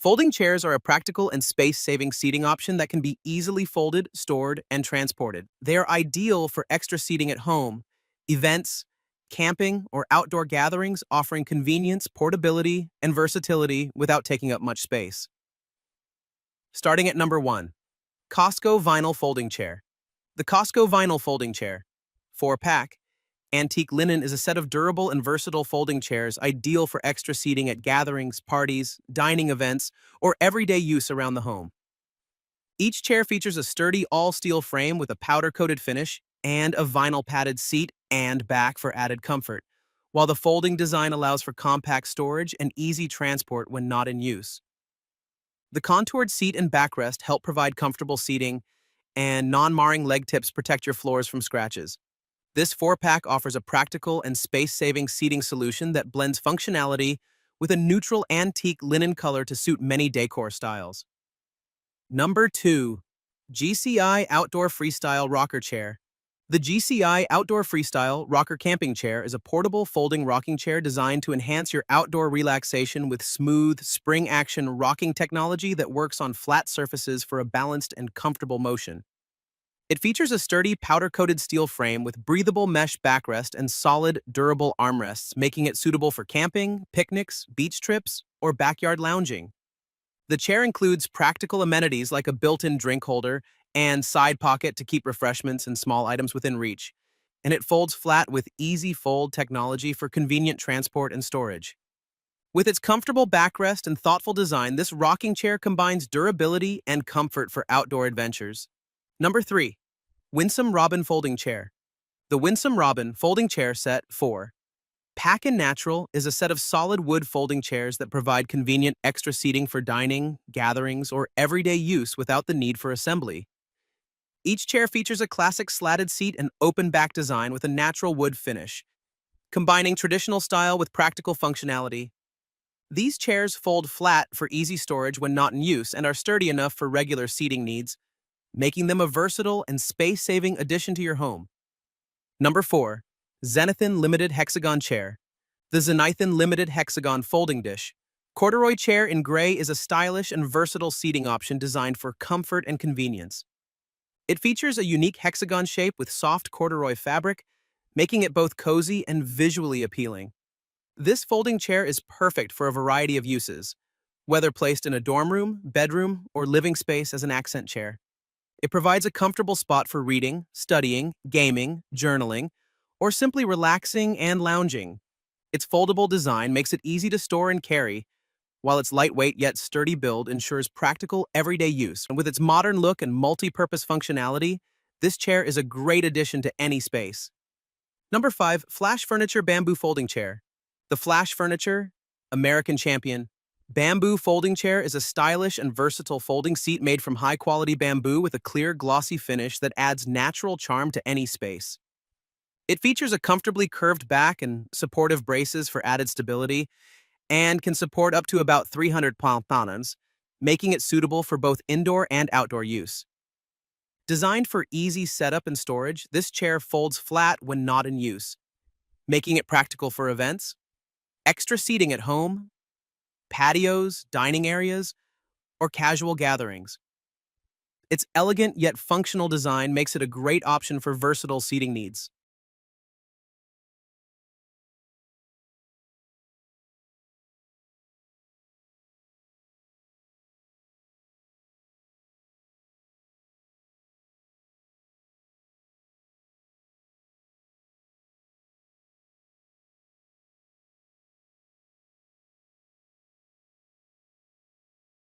Folding chairs are a practical and space-saving seating option that can be easily folded, stored, and transported. They are ideal for extra seating at home, events, camping, or outdoor gatherings, offering convenience, portability, and versatility without taking up much space. Starting at number 1. Cosco Vinyl Folding Chair. The Cosco Vinyl Folding Chair, 4-pack, antique linen is a set of durable and versatile folding chairs ideal for extra seating at gatherings, parties, dining events, or everyday use around the home. Each chair features a sturdy all-steel frame with a powder-coated finish and a vinyl-padded seat and back for added comfort, while the folding design allows for compact storage and easy transport when not in use. The contoured seat and backrest help provide comfortable seating, and non-marring leg tips protect your floors from scratches. This 4-pack offers a practical and space-saving seating solution that blends functionality with a neutral antique linen color to suit many decor styles. Number 2. GCI Outdoor Freestyle Rocker Chair. The GCI Outdoor Freestyle Rocker Camping Chair is a portable folding rocking chair designed to enhance your outdoor relaxation with smooth, spring-action rocking technology that works on flat surfaces for a balanced and comfortable motion. It features a sturdy powder-coated steel frame with breathable mesh backrest and solid, durable armrests, making it suitable for camping, picnics, beach trips, or backyard lounging. The chair includes practical amenities like a built-in drink holder and side pocket to keep refreshments and small items within reach, and it folds flat with easy fold technology for convenient transport and storage. With its comfortable backrest and thoughtful design, this rocking chair combines durability and comfort for outdoor adventures. Number 3. Winsome Robin Folding Chair. The Winsome Robin Folding Chair Set 4-pack and Natural is a set of solid wood folding chairs that provide convenient extra seating for dining, gatherings, or everyday use without the need for assembly. Each chair features a classic slatted seat and open back design with a natural wood finish, combining traditional style with practical functionality. These chairs fold flat for easy storage when not in use and are sturdy enough for regular seating needs, making them a versatile and space-saving addition to your home. Number 4. Zenithen Limited Hexagon Chair. The Zenithen Limited Hexagon Folding Dish. Corduroy chair in gray is a stylish and versatile seating option designed for comfort and convenience. It features a unique hexagon shape with soft corduroy fabric, making it both cozy and visually appealing. This folding chair is perfect for a variety of uses, whether placed in a dorm room, bedroom, or living space as an accent chair. It provides a comfortable spot for reading, studying, gaming, journaling, or simply relaxing and lounging. Its foldable design makes it easy to store and carry, while its lightweight yet sturdy build ensures practical, everyday use. And with its modern look and multi-purpose functionality, this chair is a great addition to any space. Number 5. Flash Furniture Bamboo Folding Chair. The Flash Furniture American Champion Bamboo Folding Chair is a stylish and versatile folding seat made from high-quality bamboo with a clear, glossy finish that adds natural charm to any space. It features a comfortably curved back and supportive braces for added stability, and can support up to about 300 pounds, making it suitable for both indoor and outdoor use. Designed for easy setup and storage, this chair folds flat when not in use, making it practical for events, extra seating at home, patios, dining areas, or casual gatherings. Its elegant yet functional design makes it a great option for versatile seating needs.